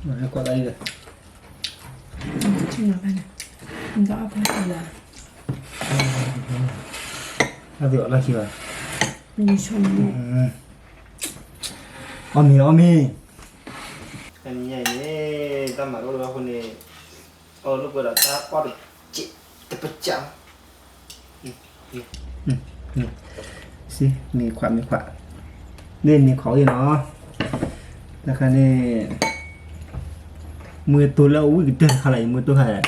nó qua đây rồi chưa bạn mình rõ phải là nó rửa là chưa mình xong 어미 아니 아니 나 말로 하고네 lúc vừa đã ta qua được chị tập chậm xíมีขวาnênมีkhó gì nó là cái này mườiตัวแล้วอุ้ยเจออะไรมือตัวอะไร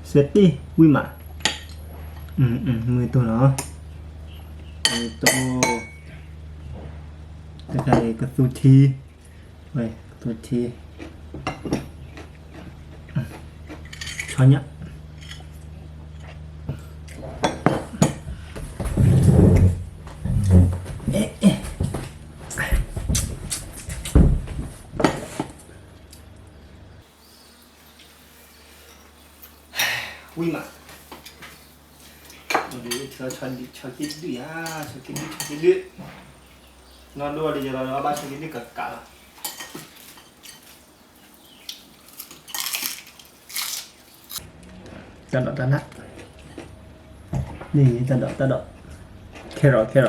เซตตี้วิ่งมามือตัวเนาะมือตัวจะใครกระสุนทีเว้ยกระสุนทีช้อนเนี้ยวิ่งมาดูชอบกินดื้อชอบกินดื้อนอนด้วยเดี๋ยวเราบ้านชอบกินดื้อกะจันดอกจันนะนี่จันดอกแครอทเนี่ย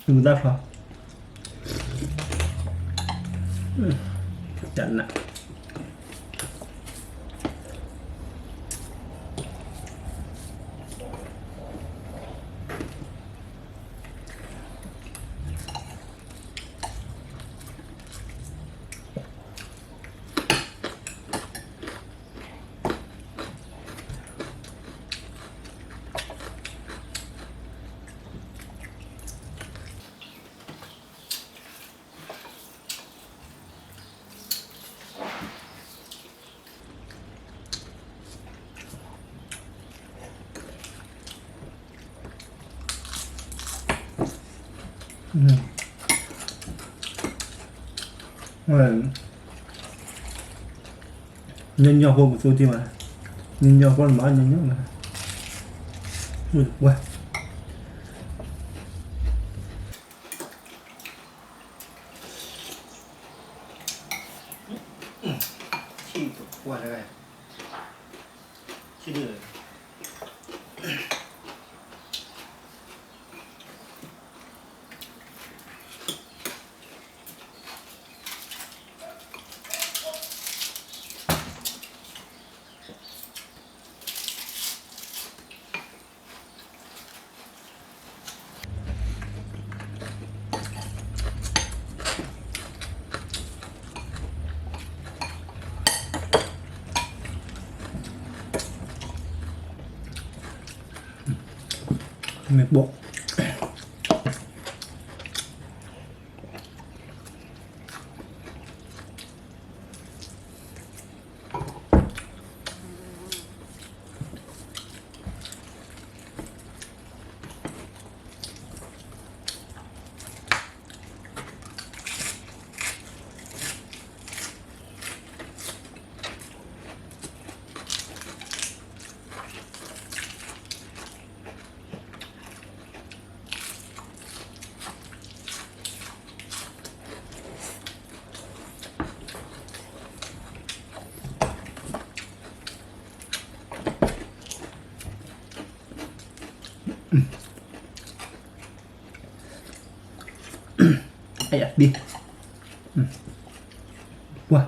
ดูได้พอจันนะnhân nhau hôm một số thì mà nhân nhau con má nhân nhau mà quá chi qua đây chi được mệt bụng ai đi qua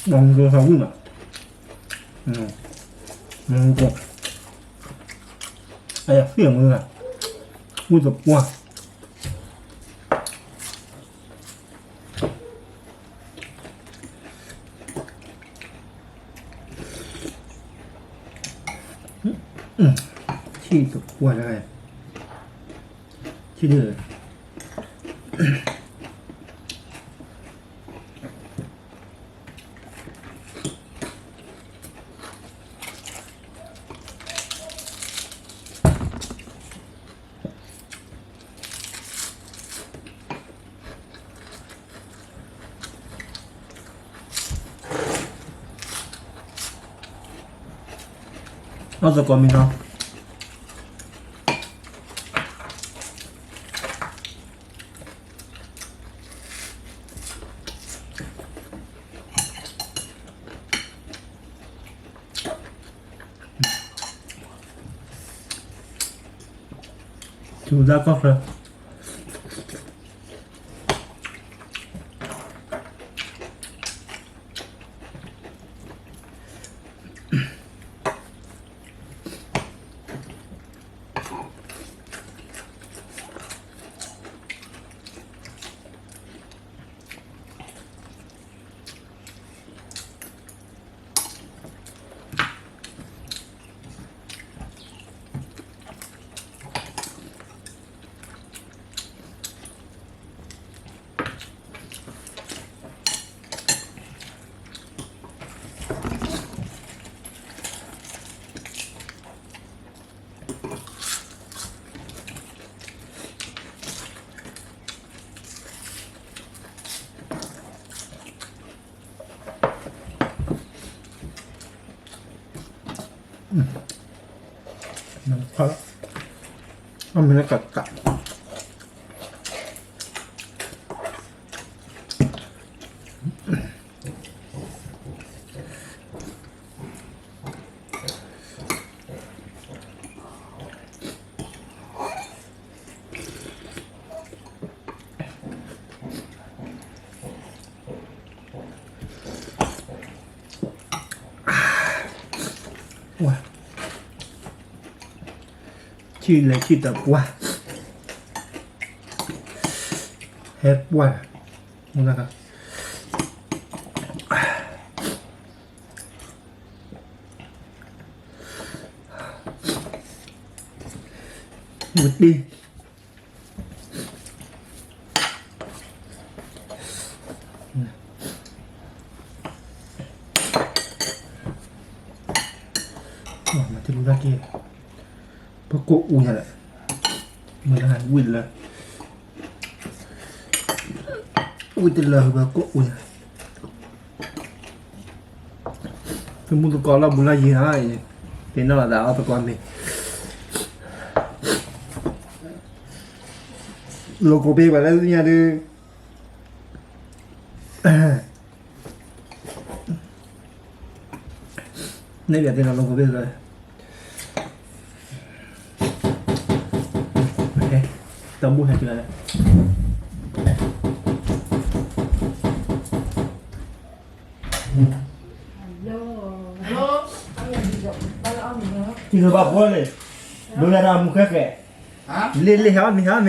bằng cơ sống mà được ai à phiền người à ui dập qua chi dập qua đây chi được เอาสกอร์มีเนาะชูดาก็ครับ มันพอแล้วเอามันแล้วกัดว้าชื่ออะไรชื่อแต่ว่าเฮ็ดว่านะครับหมดดีมาที่รู้ได้กี่พวกกูอุ่นแหละเหมือนอาหารวิ่งเลยวิ่งตลอดพวกกูอุ่นคือมุตกรเราบุญละยี่ห้าเป็นนั่นแหละดาวตะกอนนี่โลโก้เป๊ะไปแล้วเนี่ยดูนี่เดี๋ยวเป็นโลโก้เป๊ะเลยtao mua hạt rồi thì người bảo vui này đôi ra đâu mua khác kệ lên lên héo mình ăn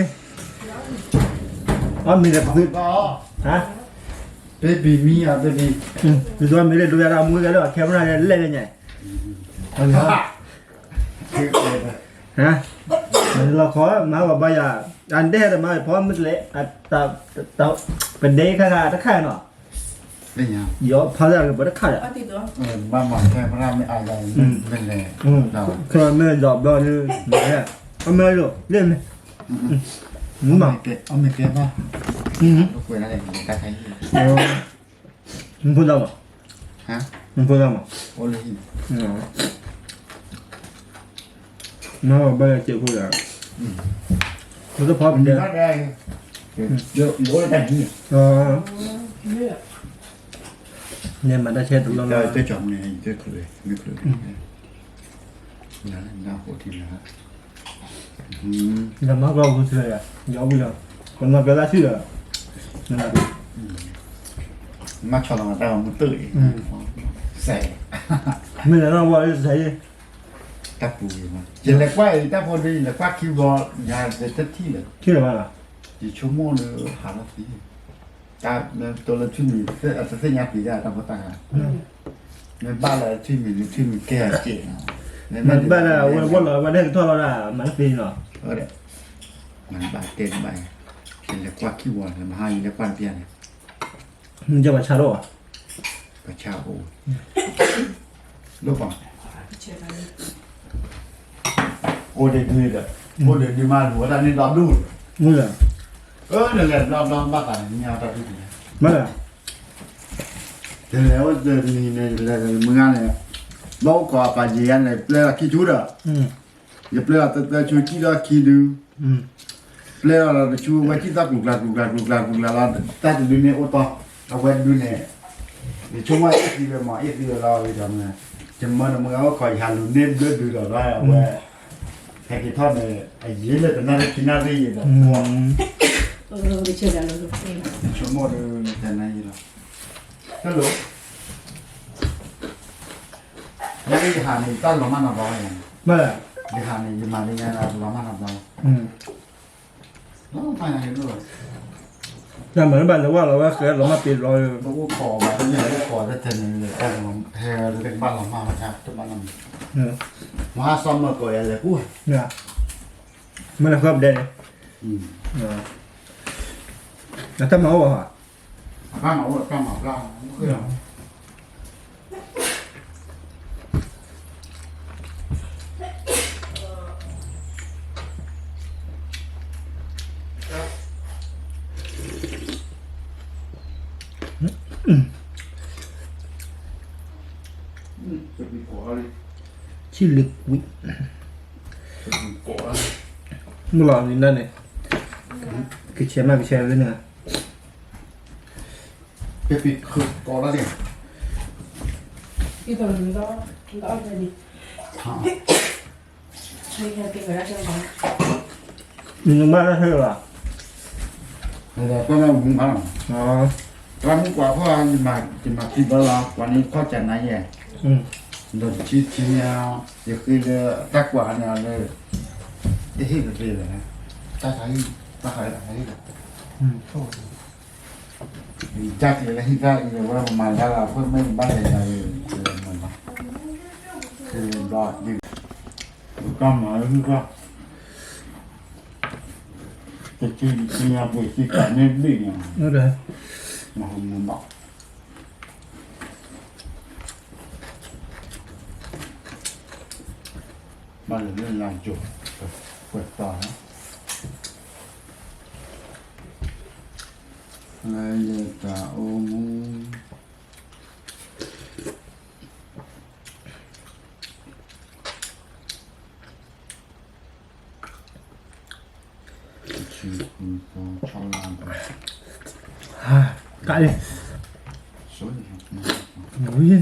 mình là tự hả baby mi à baby từ đôi mình lên đôi ra đâu mua cái đó kéo ra lên lên nhảy ăn hảเราขอมาว่าบายาอันเดอร์มาพร้อมมิดเลยตาเป็นเด็กข้าถ้าข้าเนาะ เป็นยัง เยอะพอแล้วก็บ่ได้ข้าอ่ะ Pati doon. บ้านหมอนแค่พระรามไม่อะไรเป็นเลยเรา คือแม่ดอกดอกนี่เนี่ยเอาแม่ลูกเล่นมั้ยมั้ง เอาไม่เก็บป่ะลูกเวรอะไรในการใช้ มึงพูดแล้วมั้ง ฮะ มึงพูดแล้วมั้ง โอ้เลย เนาะบ่ได้เจ็บพูดแล้วมันก็พอเป็นเด้อ น่าได้เยอะโอ้ยแต่นี่ เนี่ยมันได้เช็ดตลอด จะจอมเนี่ยจะเคยไม่เคยนะน่าโหดทีนะ แล้วมันก็รู้สึกอ่ะยาวไปแล้วคนมาก็ได้ชื่อนั่นแหละ มาชอบเราแต่เราไม่ตื่นใส่ ไม่ได้เราว่าใส่ ตะปูมาจะเล็กว่าตะพอดีเล็กว่าคิวบอลยาจะตัดที่เลย ชื่ออะไรล่ะ กี่ชั่วโมงเลยหาละทีตาตัวละชื่อมีเส้นอาจจะเส้นยาปีได้ตามพอตาในบ้านเราชื่อมีแก่เจ๋ง มันบ้านเราวันเราวันเด็กทั่วเราละมันปีเนาะ เออเด็กมันบาดเต็มไป le qua chi vuole ma hai le qua piane มันจะมาชาโร่ pa ciao lo fa c'era lì. o de due o de di mal vuoi da ne da du มึงเหรอ ne le da ba ta ni ya ta tu มาเหรอ de le o de ni ne leมึงอ่ะเนี่ยบ่ก็ปาเจียนเลยเปล่าขี้จูดอ่ะ อืม อย่าเปล่าแต่จูขี้daขี้ดู อืม เปล่าละจูว่าขี้ตากุกลาละแต่ดูเนี่ยโอตเอาไว้ดูเนี่ยนี่ช่วงว่าอีเวมาอีเวลาเลยจังเนี่ยจะมันมึงเอาคอยหันดูเนี่ยดูได้เอาไว้ให้กี่ทอดเนี่ยไอ้ยี่เลยแต่นั่นกินน่าดีอ่ะ อืม Dove c'era la dottrina? ชั่วโมงแต่ไหนล่ะฮัลโหลยังไม่หานี่ตั้งลงมาหน้าบ้านยัง มาเหรอ ไม่หานี่ยังมาได้ยังลงมาหน้าบ้าน อืม แล้วไปไหนด้วย แต่เหมือนบ้านเราว่าเราว่าเกิดเรามาปิดรอย ก็ขอมาเนี่ยขอได้เท่านี้เลยแต่ผมแห่หรือเป็นบ้านลงมาครับจะมานั่ง เออ มาซ้อมมาก่อนเลยกู เนี่ยมันนะครับเด่น เออแล้วถ้าเมาอ่ะ ข้ามเอาข้ามเอาข้ามคือ จะมีขออะไร ชิลิกวิ จะมีขออะไร มึงลองนี่นั่นเนี่ยคือเชียร์มากคือเชียร์เลยเนี่ย จะปิดคือขออะไรเนี่ย Io te lo dico, vedi. ฮะ Vedi che quella c'è un มึงบ้านแล้วเธอเหรอ เราก็มาบุ้งกัน อ๋อ ร้านกว่าเพราะจะมาที่บ้านเราวันนี้เข้าใจไหนเนี่ย อืม เราชี้เนี่ยจะคือตักกว่าเนี่ยเลยที่ที่เราเรียนนะตักใครตักใครตักใคร อืม จักเลยที่ได้เลยว่าประมาณแล้วเพิ่มไม่บ้านอะไรคือมันคือรอดดีก็มาคือก็จะชี้เนี่ยไปชี้กันเนี่ยดีเนี่ย นั่นเลย มาหุ่นบอกบ้านเรื่องลานจุดเปิดต่อนะอะไรตาโอมูชื่อคุณโตชาวลาน ฮ่าไก่ สวยครับ โอ้ย